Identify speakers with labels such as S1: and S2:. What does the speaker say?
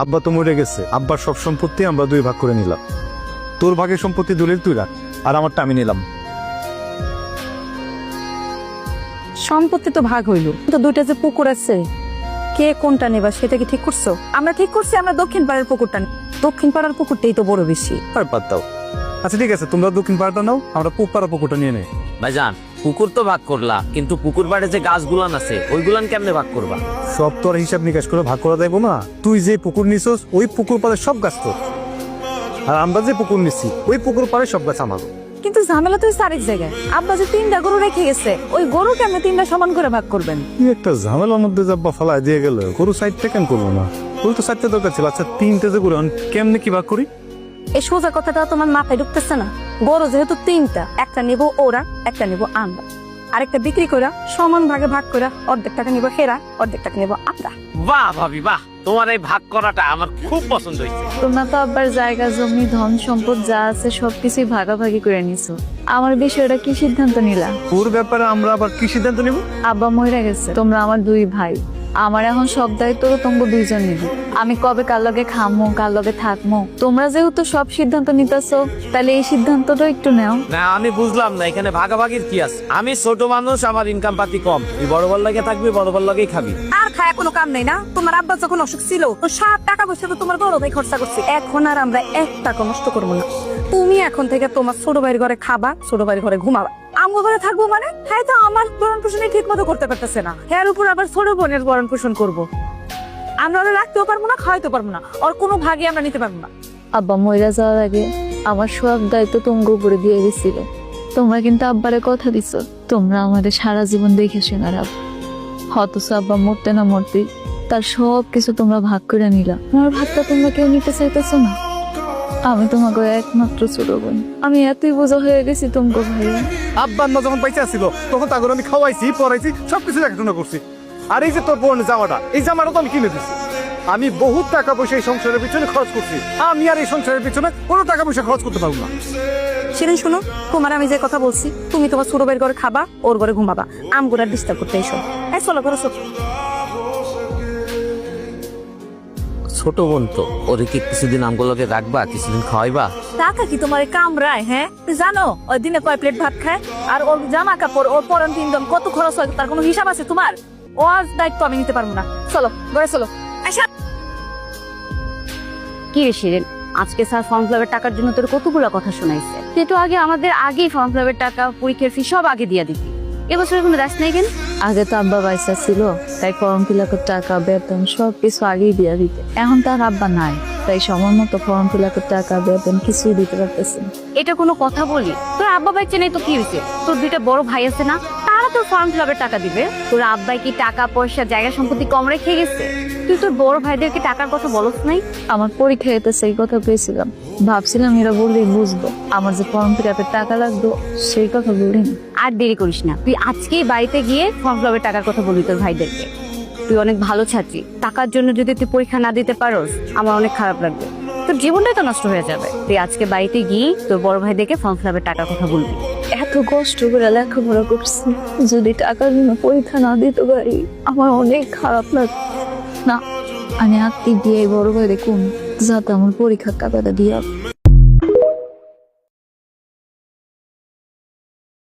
S1: আব্বা তো মরে গেছে, আব্বার সব সম্পত্তি আমরা 2 ভাগ করে নিলাম। তোর ভাগের সম্পত্তি দলিল তুই রাখ, আর আমারটা আমি নিলাম।
S2: সম্পত্তি তো ভাগ হইল, তো 2টা যে পুকুর আছে, কে কোনটা নেবা সেটা কি ঠিক করছো? আমরা ঠিক করছি আমরা দক্ষিণ পাড়ার পুকুরটা নেব। দক্ষিণ পাড়ার পুকুরটাই তো বড় বেশি।
S1: আর বাদ দাও। আচ্ছা ঠিক আছে, তোমরা দক্ষিণ পাড়াটা নাও, আমরা পূব পাড়া পুকুরটা নিয়ে নেই।
S3: ভাইজান পুকুর তো ভাগ করলা, কিন্তু পুকুর পাড়ে যে গাছগুলান আছে ওইগুলান কেমনে ভাগ করবা?
S1: সব তো আর হিসাব নিকাশ করে ভাগ করা যাইবো না। তুই যে পুকুর নিছস ওই পুকুর পাড়ে সব গাছ তোর, আর আমরা যে পুকুর নিছি ওই পুকুর পাড়ে সব গাছ আমারও।
S2: কিন্তু ঝামেলা তো আরেক জায়গায়। আব্বা যে 3টা গরু রেখে গেছে, ওই গরু কেমনে 3টা সমান করে ভাগ করবেন?
S1: তুই একটা ঝামেলার মধ্যে যাব্বা ফালাই দিয়ে গেল, গরু 4টা কেন করবো না? গরু তো 4টা দরকার ছিল। আচ্ছা 3টে যে গরু কেমনে কি ভাগ করি?
S2: এই সোজা কথাটা তোমার মাথায় ঢুকতেছে না? গরু যেহেতু 3টা, একটা নেব ওরা, একটা নেব আমরা, আরেকটা বিক্রি কইরা সমান ভাগে ভাগ কইরা অর্ধেক টাকা নিব হেরা, অর্ধেক টাকা নিব আমরা।
S3: বাহ ভাবি বাহ, তোমার এই ভাগ করাটা আমার খুব পছন্দ হয়েছে।
S4: তোমরা তো আব্বার জায়গা জমি ধন সম্পদ যা আছে সবকিছুই ভাগাভাগি করে নিছো। আমার বিষয়টা কি সিদ্ধান্ত নিলা?
S1: ওর ব্যাপারে আমরা আবার কি সিদ্ধান্ত নিব?
S4: আব্বা মরে গেছে, তোমরা আমার 2 ভাই, আমার এখন সব দায়িত্ব তোমরা 2জন নিবি। আমি কবে কার লগে খামো, কার লগে থাকবো, তোমরা যেহেতু সব সিদ্ধান্ত নিতেছো, তাহলে এই সিদ্ধান্তটা একটু নাও।
S3: না আমি বুঝলাম না এখানে ভাগাভাগির কি আছে। আমি ছোট মানুষ, আমার ইনকাম পাতি কম, তুই বড় বড় লাগে থাকবি, বড় বড় লাগেই খাবি।
S2: আর খায় কোনো কাম নেই না? তোমার আব্বা যখন অসুখ ছিল তো সব টাকা পয়সা তো তোমার বড় ভাই খরচা করছে। এখন আর আমরা 1 টাকা নষ্ট করবো না। তুমি এখন থেকে তোমার ছোট ভাইয়ের ঘরে খাবা, ছোট ভাইয়ের ঘরে ঘুমাবা, আমগো ঘরে থাকবো। মানে হ্যাঁ, তো আমার ভরণ পোষণই ঠিক মতো করতে পারতেছে না, এর উপর আবার ছোট বোনের ভরণ পোষণ করবো। আমরা ওরা রাখতেও পারবো না, খাওয়াইতে পারবো না, ওর কোনো ভাগে আমরা নিতে পারবো না।
S4: আব্বা মরে যাওয়ার আগে আমার সব দায়িত্ব তোমার উপরে দিয়ে গেছিল। তোমরা কিন্তু আব্বারে কথা দিছো তোমরা আমাদের সারা জীবন দেখে শোনা রাখবো। অথচ আব্বা মরতে না মরতে তার সব কিছু তোমরা ভাগ করে নিলা। আমার ভাগটা তোমরা কেউ নিতে চাইতেছো না। আমি তোমাকে একমাত্র ছোট বোন, আমি এতই বোঝা হয়ে গেছি তোমাকে ভাইয়া।
S1: আব্বা না যখন পয়সা ছিল তখন তাকে আমি খাওয়াইছি, পড়াইছি, সবকিছু দেখাশোনা করছি। আর এই যে তোর বোন জামাটা, এই জামাটা তো আমি কিনে দিচ্ছি। আমি বহুত টাকা পয়সা এই সংসারের পিছনে খরচ করছি। আমি আর এই সংসারের পিছনে কোনো টাকা পয়সা খরচ করতে পারবো না।
S2: সেদিন শুনো, তোমার আমি যে কথা বলছি, তুমি তোমার ছোট ভাইয়ের ঘরে খাবা, ওর ঘরে ঘুমাবা, আমগুলা ডিস্টার্ব করতে এসো। চলো ঘরে চলো।
S3: ছোট বোন তো, ওরে কি কিছুদিন আমগুলোকে রাখবা, কিছুদিন খাওয়াইবা?
S2: টাকা কি তোমার কামড়ায়? হ্যাঁ, তুমি জানো ওই দিনে কয় প্লেট ভাত খায়? আর ওর জামা কাপড়, ওর পরন তিনজন কত খরচ হয়, তার কোনো হিসাব আছে তোমার? ও আজ দায়িত্ব আমি নিতে পারবো না। চলো ঘরে চলো। আচ্ছা
S5: কি রে শিরিন, আজকে স্যার ফর্ম ফিলাপের টাকার জন্য তোর কতগুলো কথা শোনাইছে। তুই তো আগে আমাদের আগেই ফর্ম ফিলাপের টাকা, পরীক্ষার ফি সব আগে দিয়ে দিবি। এবছর কোনো দাস নাই কেন?
S4: আগে তো আব্বা পয়সা ছিল, তাই ফর্ম ফিল আপের টাকা বেতন সবকিছু আগেই দিয়ে দিতে। এখন তার আব্বা নাই, তাই সময় মতো ফর্ম ফিল আপের টাকা বেতন কিছুই দিতে পারতেছে না।
S5: এটা কোনো কথা বলি? তোর আব্বা বাইচে নেই তো কি হয়েছে? তোর 2টা বড় ভাই আছে না, তারা তোর ফর্ম ফিলাপের টাকা দিবে। তোর আব্বাই কি টাকা পয়সা জায়গা সম্পত্তি কম রেখে গেছে? তুই তোর বড় ভাইদেরকে টাকার কথা বলস নাই?
S4: আমার পরীক্ষা এতে সেই কথা পেয়েছিলাম, ভাবছিলাম এরা বললেই বুঝবো। আমার যে ফর্ম ফিল আপের টাকা লাগতো সেই কথা বলিনি।
S5: আর দেরি করিস না, তুই আজকেই বাড়িতে গিয়ে ফর্ম ফিলাপের টাকার কথা বলবি তোর ভাইদেরকে। তুই অনেক ভালো ছাত্রী, টাকার জন্য যদি তুই পরীক্ষা না দিতে পারোস আমার অনেক খারাপ লাগবে, তোর জীবনটাই তো নষ্ট হয়ে যাবে। তুই আজকে বাড়িতে গিয়ে তোর বড় ভাইদেরকে ফর্ম ফিলাপের টাকার কথা বলবি।
S4: এত কষ্ট করে লেখাপড়া করছি, যদি টাকার জন্য পরীক্ষা না দিতে পারি আমার অনেক খারাপ লাগে। না, আমি আত্মীয় দিয়ে বড় ভাই দেখুন যাতে আমার পরীক্ষার টাকাটা দিয়ে